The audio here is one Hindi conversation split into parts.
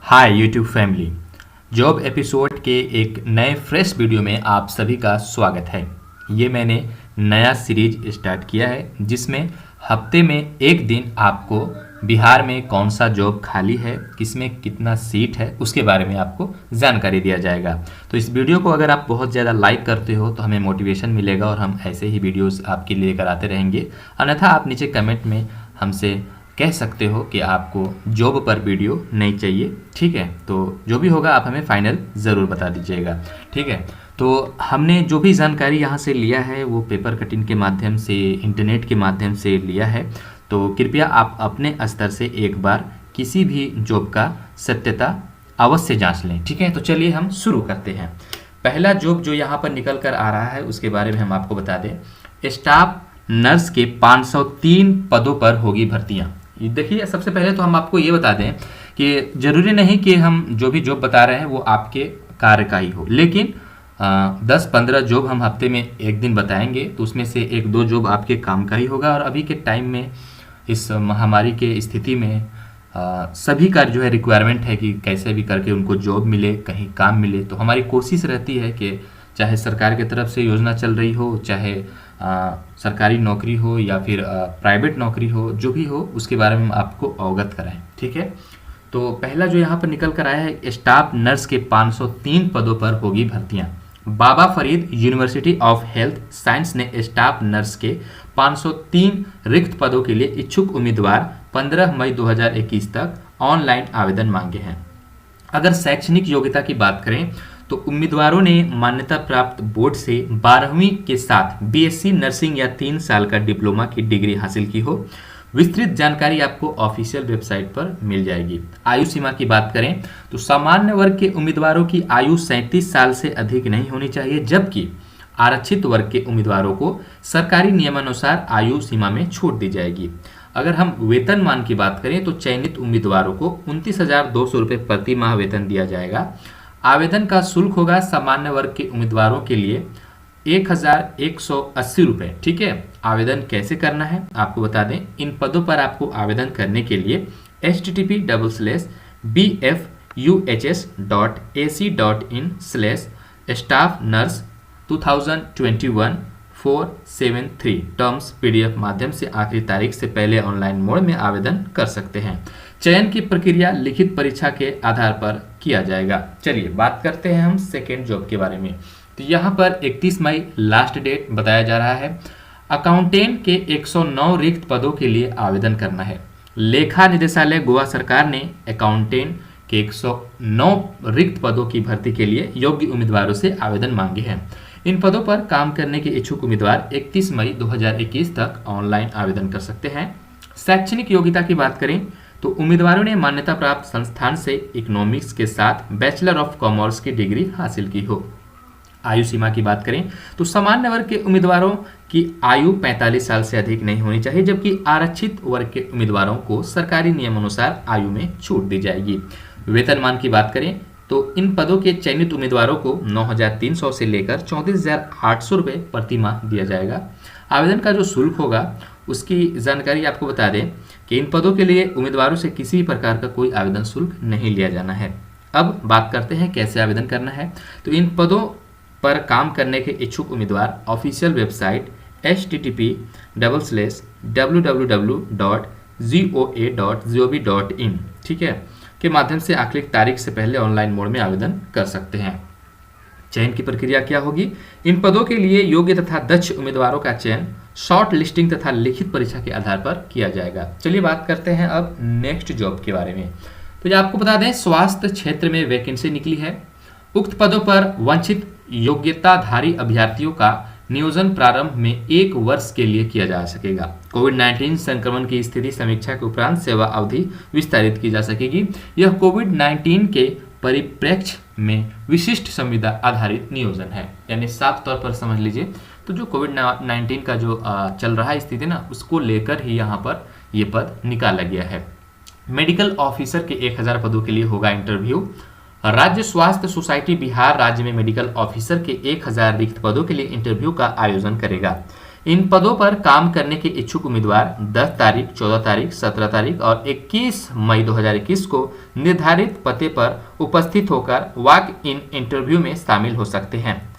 Hi YouTube family, job episode के एक नए फ्रेश वीडियो में आप सभी का स्वागत है। ये मैंने नया सीरीज स्टार्ट किया है जिसमें हफ्ते में एक दिन आपको बिहार में कौन सा जॉब खाली है, किसमें कितना सीट है, उसके बारे में आपको जानकारी दिया जाएगा। तो इस वीडियो को अगर आप बहुत ज़्यादा लाइक करते हो तो हमें मोटिवेशन मिलेगा और हम ऐसे ही वीडियोस आपके लिए लेकर आते रहेंगे। अन्यथा आप नीचे कमेंट में हमसे कह सकते हो कि आपको जॉब पर वीडियो नहीं चाहिए, ठीक है। तो जो भी होगा आप हमें फाइनल ज़रूर बता दीजिएगा, ठीक है। तो हमने जो भी जानकारी यहाँ से लिया है वो पेपर कटिंग के माध्यम से, इंटरनेट के माध्यम से लिया है। तो कृपया आप अपने स्तर से एक बार किसी भी जॉब का सत्यता अवश्य जांच लें, ठीक है। तो चलिए हम शुरू करते हैं। पहला जॉब जो यहाँ पर निकल कर आ रहा है उसके बारे में हम आपको बता दें। स्टाफ नर्स के 503 पदों पर होगी भर्तियाँ। देखिए, सबसे पहले तो हम आपको ये बता दें कि ज़रूरी नहीं कि हम जो भी जॉब बता रहे हैं वो आपके कार्य का ही हो, लेकिन 10-15 जॉब हम हफ्ते में एक दिन बताएंगे तो उसमें से 1-2 जॉब आपके काम का ही होगा। और अभी के टाइम में, इस महामारी के स्थिति में सभी का जो है रिक्वायरमेंट है कि कैसे भी करके उनको जॉब मिले, कहीं काम मिले। तो हमारी कोशिश रहती है कि चाहे सरकार की तरफ से योजना चल रही हो, चाहे सरकारी नौकरी हो या फिर प्राइवेट नौकरी हो, जो भी हो उसके बारे में हम आपको अवगत कराएं, ठीक है। तो पहला जो यहाँ पर निकल कर आया है, स्टाफ नर्स के 503 पदों पर होगी भर्तियाँ। Baba Farid university of health science ने स्टाफ नर्स के 503 रिक्त पदों के लिए इच्छुक उम्मीदवार 15 मई 2021 तक ऑनलाइन आवेदन मांगे हैं। अगर शैक्षणिक योग्यता की बात करें तो उम्मीदवारों ने मान्यता प्राप्त बोर्ड से 12वीं के साथ बीएससी नर्सिंग या 3 साल का डिप्लोमा की डिग्री हासिल की हो। विस्तृत जानकारी आपको ऑफिशियल वेबसाइट पर मिल जाएगी। आयु सीमा की बात करें तो सामान्य वर्ग के उम्मीदवारों की आयु 37 साल से अधिक नहीं होनी चाहिए, जबकि आरक्षित वर्ग के उम्मीदवारों को सरकारी नियमानुसार आयु सीमा में छूट दी जाएगी। अगर हम वेतनमान की बात करें तो चयनित उम्मीदवारों को 29,200 रुपये प्रति माह वेतन दिया जाएगा। आवेदन का शुल्क होगा सामान्य वर्ग के उम्मीदवारों के लिए 1,180 रुपये, ठीक है। आवेदन कैसे करना है आपको बता दें। इन पदों पर आपको आवेदन करने के लिए http://bfuhs.ac.in/staff-nurse 2021-473 टर्म्स PDF माध्यम से आखिरी तारीख से पहले ऑनलाइन मोड में आवेदन कर सकते हैं। चयन की प्रक्रिया लिखित परीक्षा के आधार पर किया जाएगा। चलिए बात करते हैं हम सेकेंड जॉब के बारे में। तो यहाँ पर 31 मई लास्ट डेट बताया जा रहा है। अकाउंटेंट के 109 रिक्त पदों के लिए आवेदन करना है। लेखा निदेशालय गोवा सरकार ने अकाउंटेंट के 109 रिक्त पदों की भर्ती के लिए योग्य उम्मीदवारों से आवेदन मांगे हैं। इन पदों पर काम करने के इच्छुक उम्मीदवार 31 मई 2021 तक ऑनलाइन आवेदन कर सकते हैं। शैक्षणिक योग्यता की बात करें तो उम्मीदवारों ने मान्यता प्राप्त संस्थान से इकोनॉमिक्स के साथ बैचलर ऑफ कॉमर्स की डिग्री हासिल की हो। आयु सीमा की बात करें तो सामान्य वर्ग के उम्मीदवारों की आयु 45 साल से अधिक नहीं होनी चाहिए, जबकि आरक्षित वर्ग के उम्मीदवारों को सरकारी नियमानुसार आयु में छूट दी जाएगी। वेतनमान की बात करें तो इन पदों के चयनित उम्मीदवारों को 9,300 से लेकर 34,800 रुपये प्रति माह दिया जाएगा। आवेदन का जो शुल्क होगा उसकी जानकारी आपको बता दें कि इन पदों के लिए उम्मीदवारों से किसी भी प्रकार का कोई आवेदन शुल्क नहीं लिया जाना है। अब बात करते हैं कैसे आवेदन करना है। तो इन पदों पर काम करने के इच्छुक उम्मीदवार ऑफिशियल वेबसाइट http://www.goa.gov.in, ठीक है, के माध्यम से आखिरी तारीख से पहले ऑनलाइन मोड में आवेदन कर सकते हैं। चयन की प्रक्रिया क्या होगी। इन पदों के लिए योग्य तथा दक्ष उम्मीदवारों का चयन शॉर्ट लिस्टिंग तथा लिखित परीक्षा के आधार पर किया जाएगा। चलिए बात करते हैं अब नेक्स्ट जॉब के बारे में। तो ये आपको बता दें, स्वास्थ्य क्षेत्र में वैकेंसी निकली है। उक्त पदों पर वंचित योग्यताधारी अभ्यर्थियों का नियोजन प्रारंभ में 1 वर्ष के लिए किया जा सकेगा। कोविड-19 संक्रमण की स्थिति समीक्षा के उपरांत सेवा अवधि विस्तारित की जा सकेगी। यह कोविड-19 के परिप्रेक्ष्य में विशिष्ट संविदा आधारित नियोजन है, यानी साफ तौर पर समझ लीजिए तो जो कोविड-19 का जो चल रहा है स्थिति ना, उसको लेकर ही यहाँ पर ये पद निकाला गया है। मेडिकल ऑफिसर के 1000 पदों के लिए होगा इंटरव्यू। राज्य स्वास्थ्य सोसाइटी बिहार राज्य में मेडिकल ऑफिसर के 1000 रिक्त पदों के लिए इंटरव्यू का आयोजन करेगा। इन पदों पर काम करने के इच्छुक उम्मीदवार 10 तारीख, 14 तारीख, 17 तारीख और 21 मई 2021 को निर्धारित पते पर उपस्थित होकर वॉक इन इंटरव्यू में शामिल हो सकते हैं।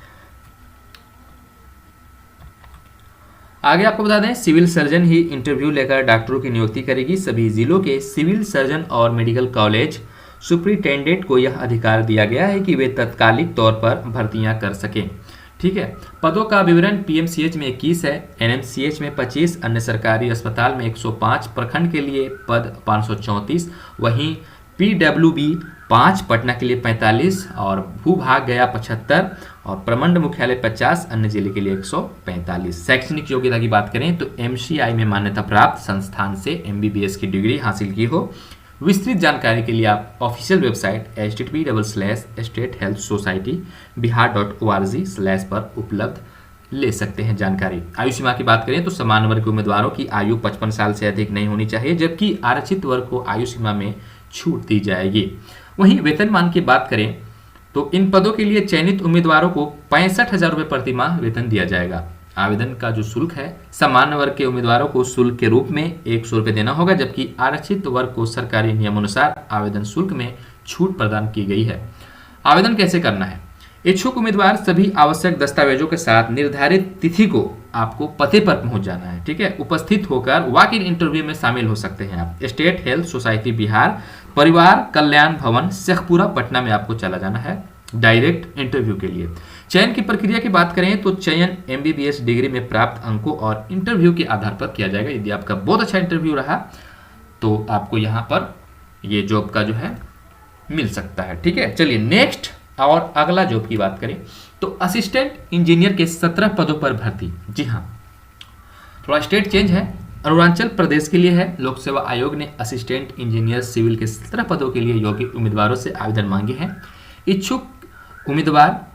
आगे आपको बता दें, सिविल सर्जन ही इंटरव्यू लेकर डॉक्टरों की नियुक्ति करेगी। सभी जिलों के सिविल सर्जन और मेडिकल कॉलेज सुप्रिंटेंडेंट को यह अधिकार दिया गया है कि वे तत्कालिक तौर पर भर्तियां कर सकें। ठीक है, पदों का विवरण पीएमसीएच में 21 है, एनएमसीएच में 25, अन्य सरकारी अस्पताल में 105, प्रखंड के लिए पद 534, वहीं पीडब्ल्यूबी 5, पटना के लिए 45 और भूभाग गया 75 और प्रमंड मुख्यालय 50, अन्य जिले के लिए 145। शैक्षणिक योग्यता की बात करें तो एमसीआई में मान्यता प्राप्त संस्थान से एमबीबीएस की डिग्री हासिल की हो। विस्तृत जानकारी के लिए आप ऑफिशियल वेबसाइट http://statehealthsocietyBihar.org/ पर उपलब्ध ले सकते हैं जानकारी। आयु सीमा की बात करें तो समान वर्ग के उम्मीदवारों की आयु 55 साल से अधिक नहीं होनी चाहिए, जबकि आरक्षित वर्ग को आयु सीमा में छूट दी जाएगी। वहीं वेतनमान की बात करें तो इन पदों के लिए चयनित उम्मीदवारों को 65,000 रुपये प्रति माह वेतन दिया जाएगा। आवेदन का जो शुल्क है, सामान्य वर्ग के उम्मीदवारों को शुल्क के रूप में 100 रुपये देना होगा, जबकि आरक्षित वर्ग को सरकारी नियमानुसार आवेदन शुल्क में छूट प्रदान की गई है। आवेदन कैसे करना है? इच्छुक उम्मीदवार सभी आवश्यक दस्तावेजों के साथ निर्धारित तिथि को आपको पते पर पहुंच जाना है। ठीक है, उपस्थित होकर वॉक इन इंटरव्यू में शामिल हो सकते हैं आप। स्टेट हेल्थ सोसाइटी बिहार परिवार कल्याण भवन शेखपुरा पटना में आपको चला जाना है डायरेक्ट इंटरव्यू के लिए। चयन की प्रक्रिया की बात करें तो चयन एमबीबीएस डिग्री में प्राप्त अंकों और इंटरव्यू के आधार पर किया जाएगा। यदि आपका बहुत अच्छा इंटरव्यू रहा तो आपको यहाँ पर ये जॉब का जो है मिल सकता है। ठीक है, चलिए नेक्स्ट और अगला जॉब की बात करें तो असिस्टेंट इंजीनियर के 17 पदों पर भर्ती। जी हाँ, थोड़ा स्टेट चेंज है, अरुणाचल प्रदेश के लिए है। लोक सेवा आयोग ने असिस्टेंट इंजीनियर सिविल के 17 पदों के लिए योग्य उम्मीदवारों से आवेदन मांगे हैं। इच्छुक उम्मीदवार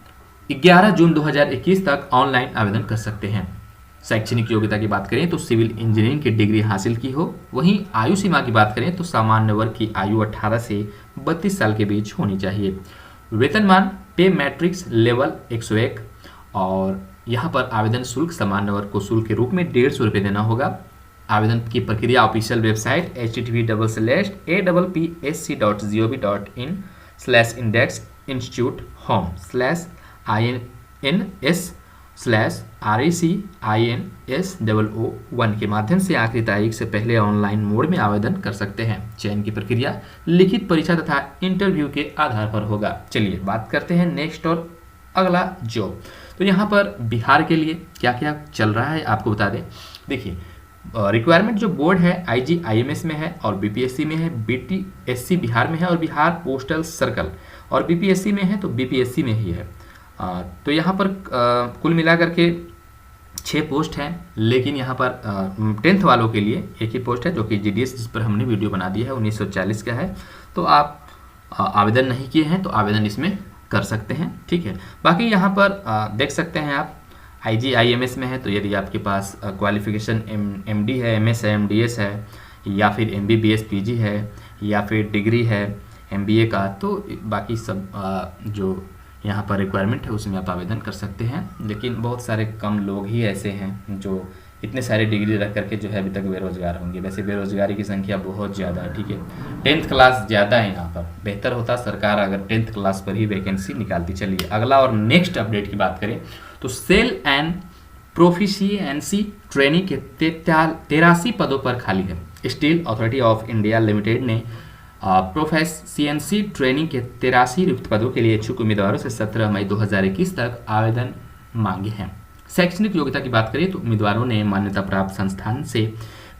11 जून 2021 तक ऑनलाइन आवेदन कर सकते हैं। शैक्षणिक योग्यता की बात करें तो सिविल इंजीनियरिंग की डिग्री हासिल की हो। वहीं आयु सीमा की बात करें तो सामान्य वर्ग की आयु 18 से 32 साल के बीच होनी चाहिए। वेतनमान पे मैट्रिक्स लेवल 101 और यहाँ पर आवेदन शुल्क सामान्य वर्ग को शुल्क के रूप में 150 रुपये देना होगा। आवेदन की प्रक्रिया ऑफिशियल वेबसाइट http://app/institute/home/ins/RECINS001 के माध्यम से आखिरी तारीख से पहले ऑनलाइन मोड में आवेदन कर सकते हैं। चयन की प्रक्रिया लिखित परीक्षा तथा इंटरव्यू के आधार पर होगा। चलिए बात करते हैं नेक्स्ट और अगला जॉब। तो यहाँ पर बिहार के लिए क्या क्या चल रहा है आपको बता दें। देखिए, रिक्वायरमेंट जो बोर्ड है IGIMS में है और BPSC में है, BTSC बिहार में है और बिहार पोस्टल सर्कल, और BPSC में है तो BPSC में ही है। तो यहाँ पर कुल मिलाकर के 6 पोस्ट हैं, लेकिन यहाँ पर 10th वालों के लिए एक ही पोस्ट है जो कि GDS जिस पर हमने वीडियो बना दिया है 1940 का है। तो आप आवेदन नहीं किए हैं तो आवेदन इसमें कर सकते हैं। ठीक है, बाकी यहाँ पर देख सकते हैं आप IGIMS में है तो यदि आपके पास क्वालिफिकेशन MD है, MS है, MDS है या फिर MBBS PG है या फिर डिग्री है MBA का, तो बाकी सब जो यहाँ पर रिक्वायरमेंट है उसमें आप आवेदन कर सकते हैं। लेकिन बहुत सारे कम लोग ही ऐसे हैं जो इतने सारे डिग्री रख करके जो है अभी तक बेरोजगार होंगे। वैसे बेरोजगारी की संख्या बहुत ज़्यादा है। ठीक है, 10th क्लास ज़्यादा है यहाँ पर। बेहतर होता सरकार अगर 10th क्लास पर ही वैकेंसी निकालती। चलिए अगला और नेक्स्ट अपडेट की बात करें तो सेल एंड प्रोफिशिएंसी ट्रेनिंग के 83 पदों पर खाली है। Steel authority of India limited ने प्रोफिशिएंसी ट्रेनिंग के 83 रिक्त पदों के लिए इच्छुक उम्मीदवारों से 17 मई 2021 तक आवेदन मांगे हैं। शैक्षणिक योग्यता की बात करें तो उम्मीदवारों ने मान्यता प्राप्त संस्थान से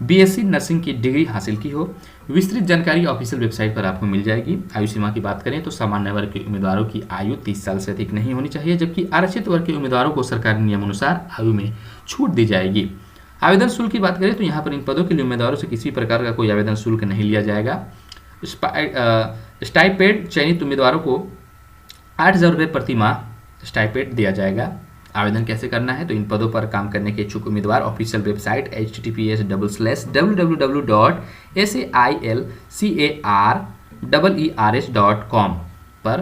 BSc नर्सिंग की डिग्री हासिल की हो। विस्तृत जानकारी ऑफिशियल वेबसाइट पर आपको मिल जाएगी। आयु सीमा की बात करें तो सामान्य वर्ग के उम्मीदवारों की आयु 30 साल से अधिक नहीं होनी चाहिए, जबकि आरक्षित वर्ग के उम्मीदवारों को सरकारी नियमानुसार आयु में छूट दी जाएगी। आवेदन शुल्क की बात करें तो यहाँ पर इन पदों के लिए उम्मीदवारों से किसी प्रकार का कोई आवेदन शुल्क नहीं लिया जाएगा। स्टाइपेंड चयनित उम्मीदवारों को 8,000 रुपये प्रति माह स्टाइपेंड दिया जाएगा। आवेदन कैसे करना है तो इन पदों पर काम करने के इच्छुक उम्मीदवार ऑफिशियल वेबसाइट https://www.sailcars.com पर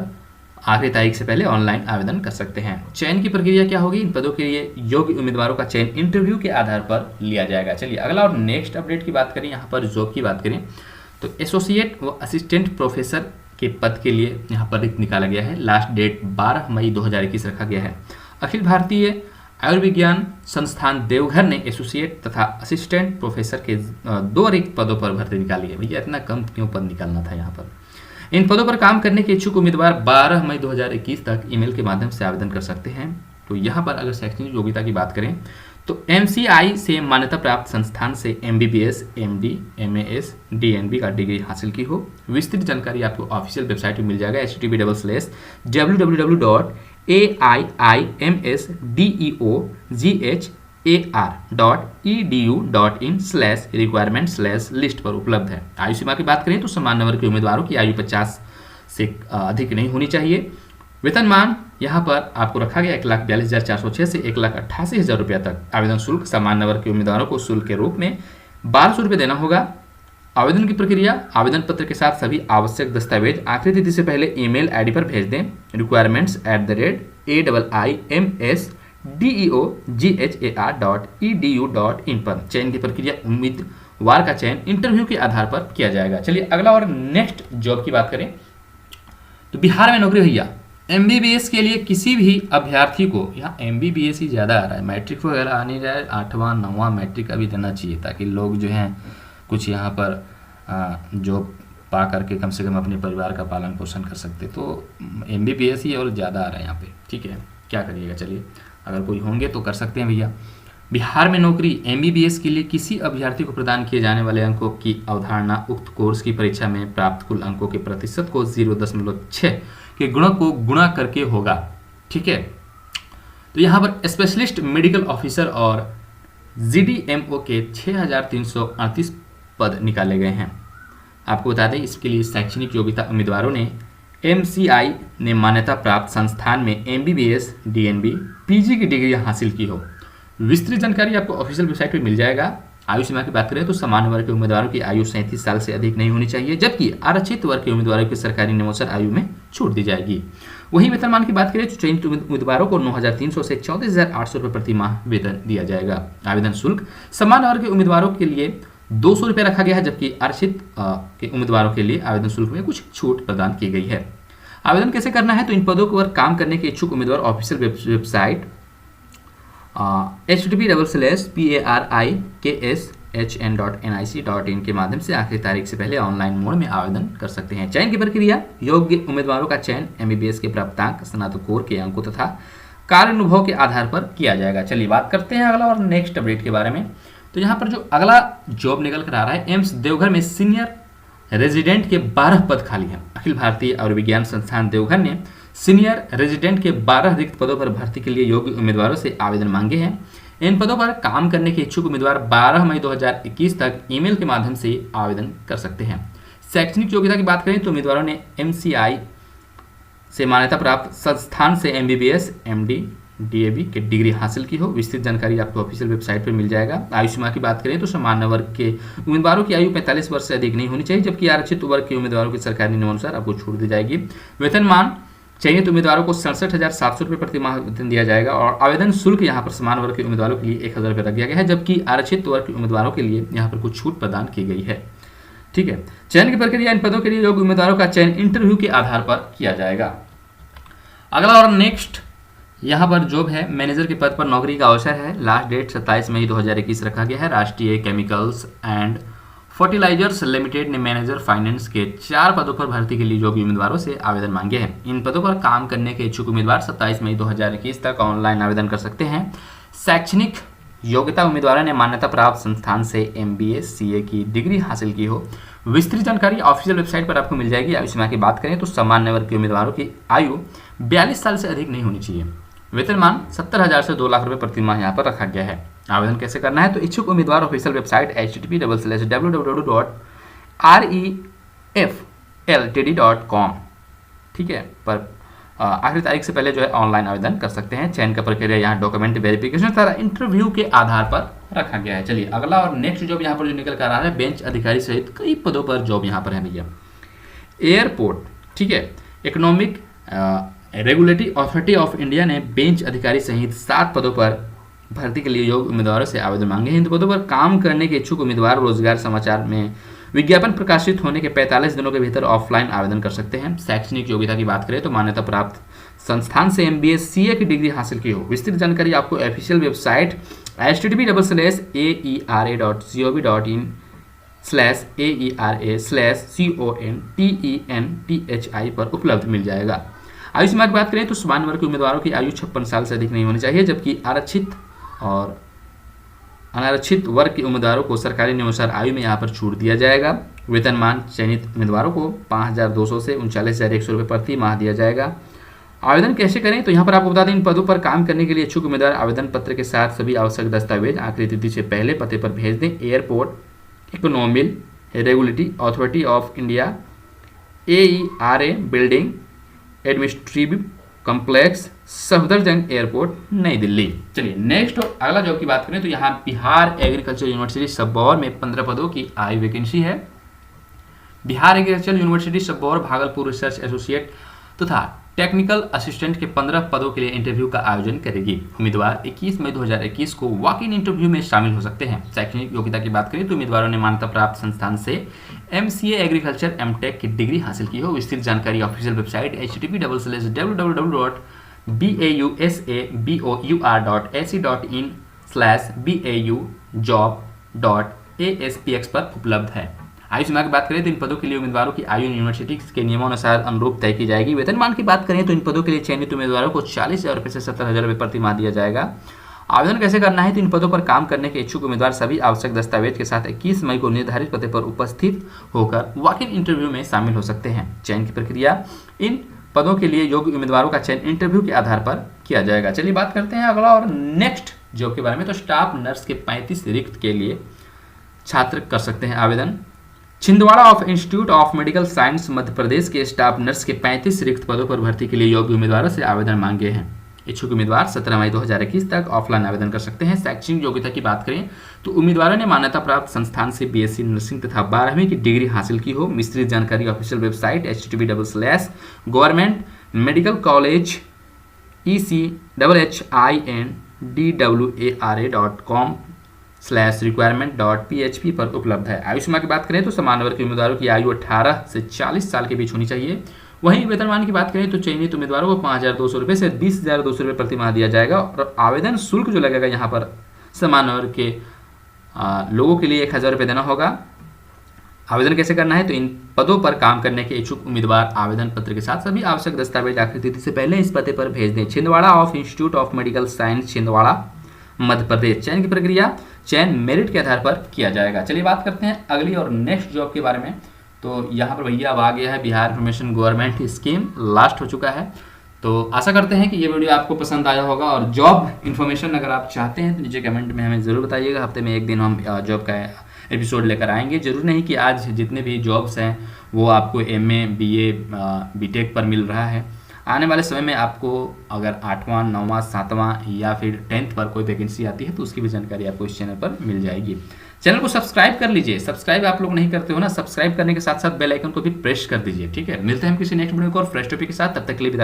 आखिरी तारीख से पहले ऑनलाइन आवेदन कर सकते हैं। चयन की प्रक्रिया क्या होगी? इन पदों के लिए योग्य उम्मीदवारों का चयन इंटरव्यू के आधार पर लिया जाएगा। चलिए अगला और नेक्स्ट अपडेट की बात करें, यहाँ पर जॉब की बात करें तो एसोसिएट व असिस्टेंट प्रोफेसर के पद के लिए यहाँ पर रिक्त निकाला गया है। लास्ट डेट 12 मई 2021 रखा गया है। अखिल भारतीय आयुर्विज्ञान संस्थान देवघर ने एसोसिएट तथा असिस्टेंट प्रोफेसर के 2 रिक्त पदों पर भर्ती निकाली है। भैया इतना कम क्यों पद निकालना था यहाँ पर? इन पदों पर काम करने के इच्छुक उम्मीदवार 12 मई 2021 तक ईमेल के माध्यम से आवेदन कर सकते हैं। तो यहाँ पर अगर शैक्षणिक योग्यता की बात करें तो MCI से मान्यता प्राप्त संस्थान से MBBS, MD, MAS, DNB का डिग्री हासिल की हो। विस्तृत जानकारी आपको ऑफिशियल वेबसाइट में मिल जाएगा http://aiimsdeoghar.edu.in/requirement/list पर उपलब्ध है। आयु सीमा की बात करें तो सामान्य वर्ग के उम्मीदवारों की आयु 50 से अधिक नहीं होनी चाहिए। वेतनमान यहाँ पर आपको रखा गया 1,42,406 से 1,88,000 रुपया तक। आवेदन शुल्क सामान्य वर्ग के उम्मीदवारों को शुल्क के रूप में 1200 रुपये देना होगा। आवेदन की प्रक्रिया, आवेदन पत्र के साथ सभी आवश्यक दस्तावेज आखिरी तिथि से पहले ईमेल आईडी पर भेज दें requirements@aimsdeoghar.edu.in पर। चयन की प्रक्रिया, उम्मीदवार का चयन इंटरव्यू के आधार पर किया जाएगा। चलिए अगला और नेक्स्ट जॉब की बात करें तो बिहार में नौकरी भैया MBBS के लिए किसी भी अभ्यर्थी को, यहाँ MBBS ही ज़्यादा आ रहा है, मैट्रिक वगैरह आ नहीं रहा है। 8वां 9वां मैट्रिक अभी देना चाहिए ताकि लोग जो हैं कुछ यहाँ पर जॉब पा करके कम से कम अपने परिवार का पालन पोषण कर सकते। तो MBBS ही और ज़्यादा आ रहा है यहाँ पे, ठीक है, क्या करिएगा। चलिए अगर कोई होंगे तो कर सकते हैं भैया। बिहार में नौकरी MBBS के लिए किसी अभ्यर्थी को प्रदान किए जाने वाले अंकों की अवधारणा उक्त कोर्स की परीक्षा में प्राप्त कुल अंकों के प्रतिशत को 0.6 के गुणक को गुणा करके होगा, ठीक है। तो यहाँ पर स्पेशलिस्ट मेडिकल ऑफिसर और GDMO के 6,338 पद निकाले गए हैं। आपको बता दें इसके लिए शैक्षणिक योग्यता उम्मीदवारों ने MCI ने मान्यता प्राप्त संस्थान में MBBS, DNB, PG की डिग्री हासिल की हो। विस्तृत जानकारी आपको ऑफिशियल वेबसाइट पर मिल जाएगा। आयु सीमा की बात करें तो सामान्य वर्ग के उम्मीदवारों की आयु 37 साल से अधिक नहीं होनी चाहिए, जबकि आरक्षित वर्ग के उम्मीदवारों की सरकारी नियमानुसार आयु में छूट दी जाएगी। वहीं वेतनमान की बात करें तो चयनित उम्मीदवारों को 9,300 से 34,800 रुपये प्रति माह वेतन दिया जाएगा। आवेदन शुल्क सामान्य वर्ग के उम्मीदवारों के लिए 200 रुपये रखा गया है, जबकि आरक्षित के उम्मीदवारों के लिए आवेदन शुल्क में कुछ छूट प्रदान की गई है। आवेदन कैसे करना है तो इन पदों पर काम करने के इच्छुक उम्मीदवार ऑफिशियल वेबसाइट http://parikshn.nic.in के माध्यम से आखिरी तारीख से पहले ऑनलाइन मोड में आवेदन कर सकते हैं। चयन की प्रक्रिया, योग्य उम्मीदवारों का चयन MBBS के प्राप्तांक, स्नातकोत्तर के अंकों तथा कार्य अनुभव के आधार पर किया जाएगा। चलिए बात करते हैं अगला और नेक्स्ट अपडेट के बारे में। तो यहाँ पर जो अगला जॉब निकल कर आ रहा है, एम्स देवघर में सीनियर रेजिडेंट के 12 पद खाली हैं। अखिल भारतीय आयुर्विज्ञान संस्थान देवघर ने सीनियर रेजिडेंट के 12 रिक्त पदों पर भर्ती के लिए योग्य उम्मीदवारों से आवेदन मांगे हैं। इन पदों पर काम करने के इच्छुक उम्मीदवार 12 मई 2021 तक ईमेल के माध्यम से आवेदन कर सकते हैं। शैक्षणिक योग्यता की बात करें तो उम्मीदवारों ने MCI से मान्यता प्राप्त संस्थान से MBBS, MD, DAB की डिग्री हासिल की हो। विस्तृत जानकारी आपको ऑफिशियल वेबसाइट पर मिल जाएगा। आयु सीमा की बात करें तो सामान्य वर्ग के उम्मीदवारों की आयु 45 वर्ष से अधिक नहीं होनी चाहिए, जबकि आरक्षित वर्ग के उम्मीदवारों की सरकारी नियमानुसार आपको छूट दी जाएगी। वेतनमान चयनित उम्मीदवारों को 67,700 रुपये प्रति माह वेतन दिया जाएगा और आवेदन शुल्क यहाँ पर समान वर्ग के उम्मीदवारों के लिए 1,000 रुपये रख दिया गया है, जबकि आरक्षित वर्ग के उम्मीदवारों के लिए यहाँ पर कुछ छूट प्रदान की गई है, ठीक है। चयन की प्रक्रिया, इन पदों के लिए योग्य उम्मीदवारों का चयन इंटरव्यू के आधार पर किया जाएगा। अगला और नेक्स्ट यहाँ पर जॉब है, मैनेजर के पद पर नौकरी का अवसर है। लास्ट डेट 27 मई 2021 रखा गया है। राष्ट्रीय केमिकल्स एंड फर्टिलाइजर्स लिमिटेड ने मैनेजर फाइनेंस के 4 पदों पर भर्ती के लिए योग्य उम्मीदवारों से आवेदन मांगे हैं। इन पदों पर काम करने के इच्छुक उम्मीदवार 27 मई 2021 तक ऑनलाइन आवेदन कर सकते हैं। शैक्षणिक योग्यता उम्मीदवारों ने मान्यता प्राप्त संस्थान से MBA, CA की डिग्री हासिल की हो। विस्तृत जानकारी ऑफिशियल वेबसाइट पर आपको मिल जाएगी। आयु सीमा की बात करें तो सामान्य वर्ग के उम्मीदवारों की आयु 42 साल से अधिक नहीं होनी चाहिए। वेतनमान 70,000 से 2 लाख रुपये प्रति माह यहाँ पर रखा गया है। आवेदन कैसे करना है तो इच्छुक उम्मीदवार ऑफिशियल वेबसाइट http://www.refltd.com, ठीक है, पर आखिरी तारीख से पहले जो है ऑनलाइन आवेदन कर सकते हैं। चयन का प्रक्रिया यहाँ डॉक्यूमेंट वेरिफिकेशन तथा इंटरव्यू के आधार पर रखा गया है। चलिए अगला और नेक्स्ट जॉब यहाँ पर जो निकल कर आ रहा है, बेंच अधिकारी सहित कई पदों पर जॉब यहाँ पर है भैया। एयरपोर्ट, ठीक है, economic regulatory authority of India ने बेंच अधिकारी सहित 7 पदों पर भर्ती के लिए योग्य उम्मीदवारों से आवेदन मांगे हैं। इन पदों पर काम करने के इच्छुक उम्मीदवार रोजगार समाचार में विज्ञापन प्रकाशित होने के 45 दिनों के भीतर ऑफलाइन आवेदन कर सकते हैं। शैक्षणिक योग्यता की बात करें तो मान्यता प्राप्त संस्थान से MBA CA की डिग्री हासिल की हो। विस्तृत जानकारी आपको ऑफिशियल वेबसाइट http://aera.gov.in/aera/contenthi पर उपलब्ध मिल जाएगा। आयु सीमा की बात करें तो सामान्य वर्ग के उम्मीदवारों की आयु 56 साल से अधिक नहीं होनी चाहिए, जबकि आरक्षित और अनारक्षित वर्ग के उम्मीदवारों को सरकारी नियमानुसार आयु में यहाँ पर छूट दिया जाएगा। वेतनमान चयनित उम्मीदवारों को 5,200 से 39,100 रुपये प्रति माह दिया जाएगा। आवेदन कैसे करें तो यहाँ पर आपको बता दें, इन पदों पर काम करने के लिए इच्छुक उम्मीदवार आवेदन पत्र के साथ सभी आवश्यक दस्तावेज आखिरी तिथि से पहले पते पर भेज दें। Airport economic regulatory authority of India AERA building administrative complex Safdarjung airport नई दिल्ली। चलिए नेक्स्ट और अगला जॉब की बात करें तो यहाँ बिहार एग्रीकल्चर यूनिवर्सिटी सबौर में 15 पदों की आई वैकेंसी है। Bihar agriculture university Sabour Bhagalpur research associate तथा टेक्निकल असिस्टेंट के 15 पदों के लिए इंटरव्यू का आयोजन करेगी। उम्मीदवार 21 मई 2021 को वॉक इन इंटरव्यू में शामिल हो सकते हैं। शैक्षणिक योग्यता की बात करें तो उम्मीदवारों ने मान्यता प्राप्त संस्थान से MCA एग्रीकल्चर MTech की डिग्री हासिल की हो। विस्तृत जानकारी ऑफिशियल वेबसाइट http://www.bausaboe.ac.in/baujob.aspx पर उपलब्ध है। आयु सीमा की बात करें तो इन पदों के लिए उम्मीदवारों की आयु यूनिवर्सिटी के नियमानुसार अनुरूप तय की जाएगी। वेतनमान की बात करें तो इन पदों के लिए चयनित उम्मीदवारों को 40,000 रुपये से 70,000 रुपये प्रति माह दिया जाएगा। आवेदन कैसे करना है तो इन पदों पर काम करने के इच्छुक उम्मीदवार सभी आवश्यक दस्तावेज के साथ 21 मई को निर्धारित पते पर उपस्थित होकर वॉक इन इंटरव्यू में शामिल हो सकते हैं। चयन की प्रक्रिया, इन पदों के लिए योग्य उम्मीदवारों का चयन इंटरव्यू के आधार पर किया जाएगा। चलिए बात करते हैं अगला और नेक्स्ट जॉब के बारे में। तो स्टाफ नर्स के 35 रिक्त के लिए छात्र कर सकते हैं आवेदन। Chhindwara of institute of medical science Madhya Pradesh के स्टाफ नर्स के 35 रिक्त पदों पर भर्ती के लिए योग्य उम्मीदवारों से आवेदन मांगे हैं। इच्छुक उम्मीदवार 17 मई 2021 तक ऑफलाइन आवेदन कर सकते हैं। शैक्षणिक योग्यता की बात करें तो उम्मीदवारों ने मान्यता प्राप्त संस्थान से BSc नर्सिंग तथा 12वीं की डिग्री हासिल की हो। विस्तृत जानकारी ऑफिशियल वेबसाइट http://government-medicalcollege-ecwara.com/requirement.php पर उपलब्ध है। आयु सीमा की बात करें तो सामान्य वर्ग के उम्मीदवारों की आयु 18 से 40 साल के बीच होनी चाहिए। वहीं वेतनमान की बात करें तो चयनित उम्मीदवारों को 5,200 रुपये से 20,200 रुपये प्रति माह दिया जाएगा और आवेदन शुल्क जो लगेगा यहाँ पर सामान्य वर्ग के लोगों के लिए 1,000 रुपये देना होगा। आवेदन कैसे करना है तो इन पदों पर काम करने के इच्छुक उम्मीदवार आवेदन पत्र के साथ सभी आवश्यक दस्तावेज आखिरी तिथि से पहले इस पते पर भेज दें। Chhindwara of institute of medical science Chhindwara Madhya Pradesh. चयन की प्रक्रिया, चयन मेरिट के आधार पर किया जाएगा। चलिए बात करते हैं अगली और नेक्स्ट जॉब के बारे में। तो यहाँ पर भैया अब आ गया है Bihar information government scheme, last हो चुका है। तो आशा करते हैं कि ये वीडियो आपको पसंद आया होगा और जॉब इन्फॉर्मेशन अगर आप चाहते हैं तो नीचे कमेंट में हमें ज़रूर बताइएगा। हफ्ते में एक दिन हम जॉब का एपिसोड लेकर आएंगे। जरूर नहीं कि आज जितने भी जॉब्स हैं वो आपको MA BA BTech पर मिल रहा है। आने वाले समय में आपको अगर 8वां 9वां 7वां या फिर 10th पर कोई वैकेंसी आती है तो उसकी भी जानकारी आपको इस चैनल पर मिल जाएगी। चैनल को सब्सक्राइब कर लीजिए। सब्सक्राइब आप लोग नहीं करते हो ना, सब्सक्राइब करने के साथ साथ बेल आइकन को भी प्रेस कर दीजिए। ठीक है, मिलते हैं हम किसी नेक्स्ट वीडियो को और फ्रेश टॉपिक के साथ। तब तक के लिए विदा।